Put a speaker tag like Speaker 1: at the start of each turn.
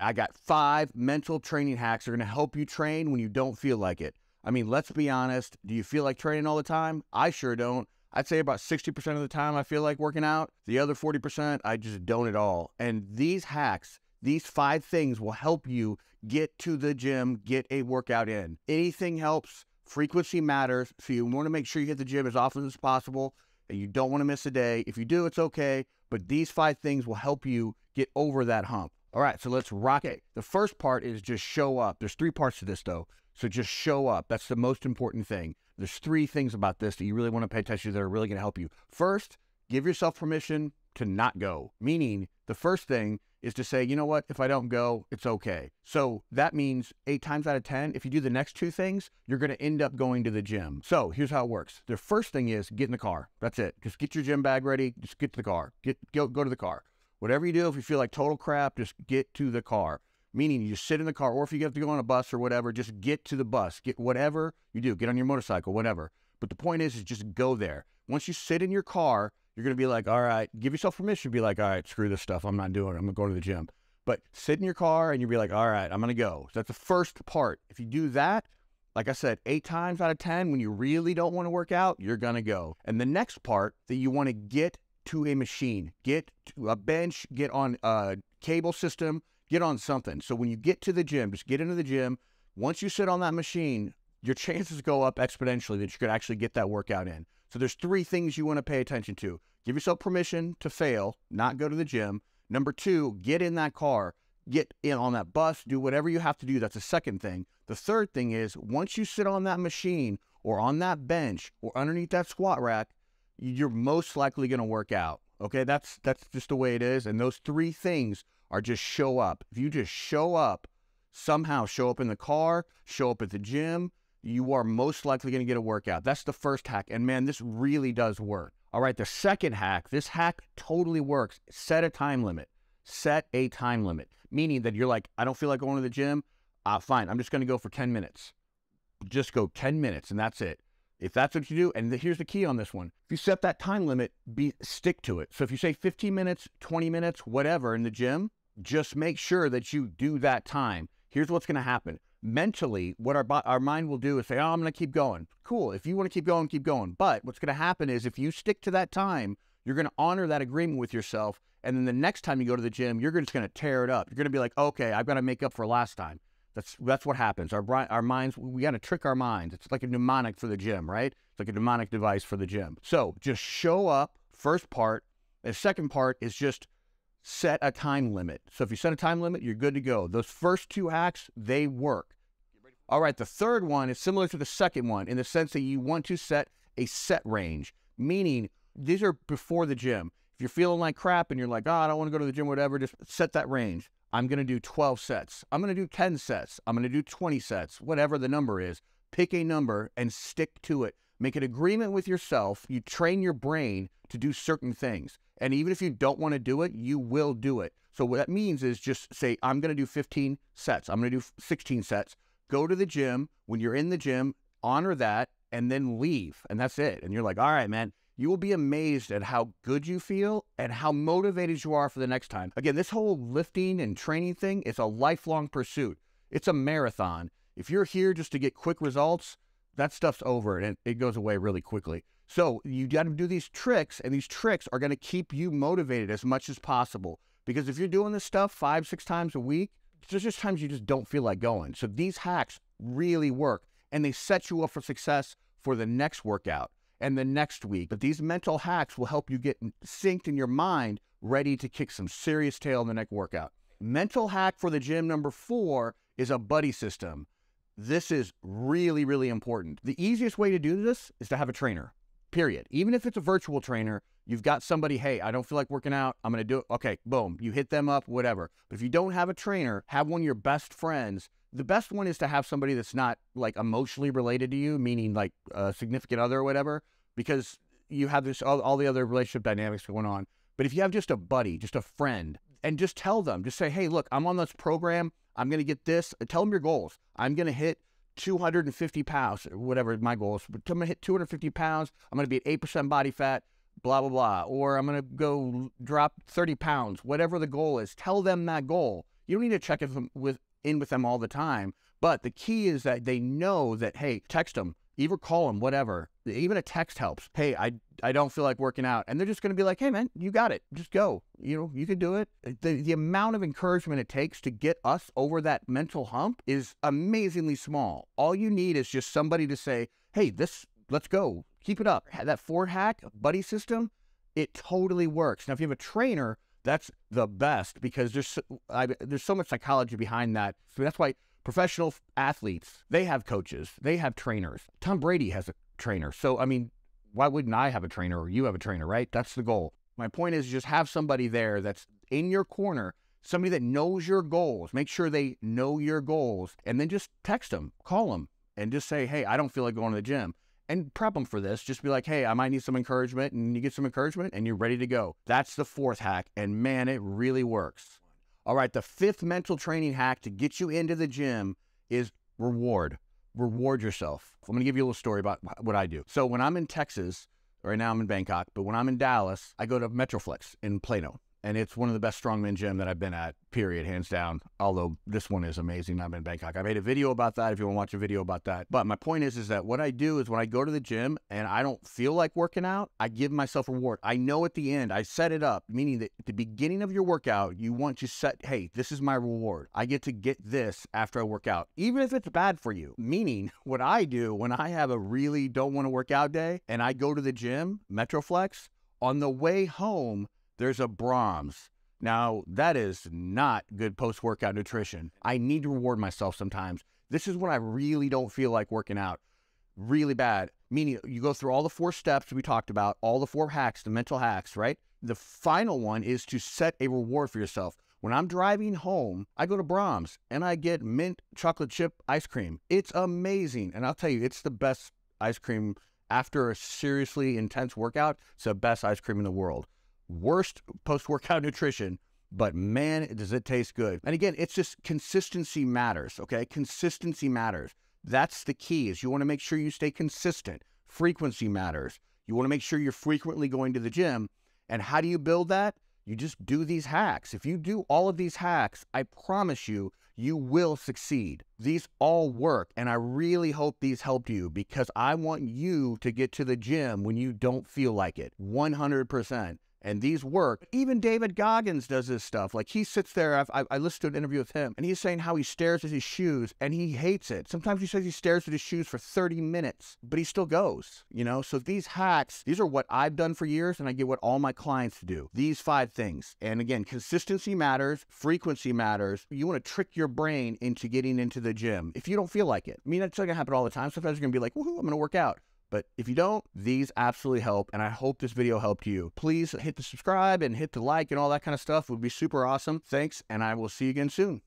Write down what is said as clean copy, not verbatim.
Speaker 1: I got 5 mental training hacks that are going to help you train when you don't feel like it. I mean, let's be honest. Do you feel like training all the time? I sure don't. I'd say about 60% of the time I feel like working out. The other 40%, I just don't at all. And these hacks, these 5 things will help you get to the gym, get a workout in. Anything helps. Frequency matters. So you want to make sure you hit the gym as often as possible. And you don't want to miss a day. If you do, it's okay. But these 5 things will help you get over that hump. All right, so let's rock it. The first part is just show up. There's 3 parts to this, though. So just show up. That's the most important thing. There's 3 things about this that you really want to pay attention to that are really going to help you. First, give yourself permission to not go. Meaning, the first thing is to say, you know what, if I don't go, it's okay. So that means 8 times out of 10, if you do the next 2 things, you're going to end up going to the gym. So here's how it works. The first thing is get in the car. That's it. Just get your gym bag ready. Just get to the car. Go to the car. Whatever you do, if you feel like total crap, just get to the car. Meaning you just sit in the car, or if you have to go on a bus or whatever, just get to the bus. Get whatever you do. Get on your motorcycle, whatever. But the point is just go there. Once you sit in your car, you're going to be like, all right, give yourself permission to be like, all right, screw this stuff. I'm not doing it. I'm going to go to the gym. But sit in your car and you'll be like, all right, I'm going to go. So that's the first part. If you do that, like I said, 8 times out of 10, when you really don't want to work out, you're going to go. And the next part that you want to get to a machine, get to a bench, get on a cable system, get on something. So when you get to the gym, just get into the gym. Once you sit on that machine, your chances go up exponentially that you could actually get that workout in. So there's 3 things you want to pay attention to. Give yourself permission to fail, not go to the gym. Number 2, get in that car, get in on that bus, do whatever you have to do. That's the second thing. The third thing is once you sit on that machine or on that bench or underneath that squat rack, you're most likely going to work out. Okay, that's just the way it is. And those 3 things are just show up. If you just show up, somehow show up in the car, show up at the gym, you are most likely going to get a workout. That's the first hack. And man, this really does work. All right, the second hack, this hack totally works. Set a time limit. Set a time limit. Meaning that you're like, I don't feel like going to the gym. Fine, I'm just going to go for 10 minutes. Just go 10 minutes and that's it. If that's what you do, and here's the key on this one. If you set that time limit, stick to it. So if you say 15 minutes, 20 minutes, whatever in the gym, just make sure that you do that time. Here's what's going to happen. Mentally, what our mind will do is say, oh, I'm going to keep going. Cool. If you want to keep going, keep going. But what's going to happen is if you stick to that time, you're going to honor that agreement with yourself. And then the next time you go to the gym, you're just going to tear it up. You're going to be like, okay, I've got to make up for last time. That's what happens. Our minds, we got to trick our minds. It's like a mnemonic for the gym, right? It's like a mnemonic device for the gym. So just show up, first part. The second part is just set a time limit. So if you set a time limit, you're good to go. Those first 2 hacks, they work. All right, the third one is similar to the second one in the sense that you want to set a set range, meaning these are before the gym. If you're feeling like crap and you're like, oh, I don't want to go to the gym, whatever, just set that range. I'm going to do 12 sets. I'm going to do 10 sets. I'm going to do 20 sets, whatever the number is. Pick a number and stick to it. Make an agreement with yourself. You train your brain to do certain things. And even if you don't want to do it, you will do it. So what that means is just say, I'm going to do 15 sets. I'm going to do 16 sets. Go to the gym. When you're in the gym, honor that and then leave. And that's it. And you're like, all right, man. You will be amazed at how good you feel and how motivated you are for the next time. Again, this whole lifting and training thing is a lifelong pursuit. It's a marathon. If you're here just to get quick results, that stuff's over and it goes away really quickly. So you got to do these tricks, and these tricks are going to keep you motivated as much as possible. Because if you're doing this stuff 5, 6 times a week, there's just times you just don't feel like going. So these hacks really work, and they set you up for success for the next workout and the next week. But these mental hacks will help you get synced in your mind, ready to kick some serious tail in the next workout. Mental hack for the gym number 4 is a buddy system. This is really, really important. The easiest way to do this is to have a trainer, period. Even if it's a virtual trainer, you've got somebody, hey, I don't feel like working out, I'm going to do it. Okay, boom, you hit them up, whatever. But if you don't have a trainer, have one of your best friends. The best one is to have somebody that's not like emotionally related to you, meaning like a significant other or whatever, because you have this all the other relationship dynamics going on. But if you have just a buddy, just a friend, and just tell them, just say, hey, look, I'm on this program. I'm going to get this. Tell them your goals. I'm going to hit 250 pounds, or whatever my goal is. But I'm going to hit 250 pounds. I'm going to be at 8% body fat, blah, blah, blah. Or I'm going to go drop 30 pounds, whatever the goal is. Tell them that goal. You don't need to check in with them all the time. But the key is that they know that, hey, text them, either call them, whatever. Even a text helps. Hey, I don't feel like working out. And they're just going to be like, hey, man, you got it. Just go. You can do it. The amount of encouragement it takes to get us over that mental hump is amazingly small. All you need is just somebody to say, hey, let's go. Keep it up. That 4-hack buddy system, it totally works. Now, if you have a trainer, that's the best because there's so much psychology behind that. So that's why professional athletes, they have coaches, they have trainers. Tom Brady has a trainer. So, I mean, why wouldn't I have a trainer or you have a trainer, right? That's the goal. My point is just have somebody there that's in your corner, somebody that knows your goals. Make sure they know your goals and then just text them, call them, and just say, hey, I don't feel like going to the gym. And prep them for this. Just be like, hey, I might need some encouragement, and you get some encouragement and you're ready to go. That's the 4th hack. And man, it really works. All right, the 5th mental training hack to get you into the gym is reward. Reward yourself. I'm going to give you a little story about what I do. So when I'm in Texas, right now I'm in Bangkok, but when I'm in Dallas, I go to Metroflex in Plano. And it's one of the best strongman gym that I've been at, period, hands down. Although this one is amazing. I'm in Bangkok. I made a video about that if you want to watch a video about that. But my point is that what I do is when I go to the gym and I don't feel like working out, I give myself a reward. I know at the end, I set it up, meaning that at the beginning of your workout, you want to set, hey, this is my reward. I get to get this after I work out, even if it's bad for you. Meaning what I do when I have a really don't want to work out day and I go to the gym, Metroflex, on the way home, there's a Brahms. Now, that is not good post-workout nutrition. I need to reward myself sometimes. This is when I really don't feel like working out. Really bad. Meaning, you go through all the 4 steps we talked about, all the 4 hacks, the mental hacks, right? The final one is to set a reward for yourself. When I'm driving home, I go to Brahms and I get mint chocolate chip ice cream. It's amazing. And I'll tell you, it's the best ice cream after a seriously intense workout. It's the best ice cream in the world. Worst post-workout nutrition, but man, does it taste good. And again, it's just consistency matters, okay? Consistency matters. That's the key, is you want to make sure you stay consistent. Frequency matters. You want to make sure you're frequently going to the gym. And how do you build that? You just do these hacks. If you do all of these hacks, I promise you, you will succeed. These all work, and I really hope these helped you because I want you to get to the gym when you don't feel like it, 100%. And these work. Even David Goggins does this stuff. Like he sits there, I listened to an interview with him, and he's saying how he stares at his shoes, and he hates it. Sometimes he says he stares at his shoes for 30 minutes, but he still goes, So these hacks, these are what I've done for years, and I get what all my clients do. These 5 things. And again, consistency matters, frequency matters. You want to trick your brain into getting into the gym if you don't feel like it. I mean, that's not going to happen all the time. Sometimes you're going to be like, woohoo, I'm going to work out. But if you don't, these absolutely help, and I hope this video helped you. Please hit the subscribe and hit the like and all that kind of stuff. It would be super awesome. Thanks, and I will see you again soon.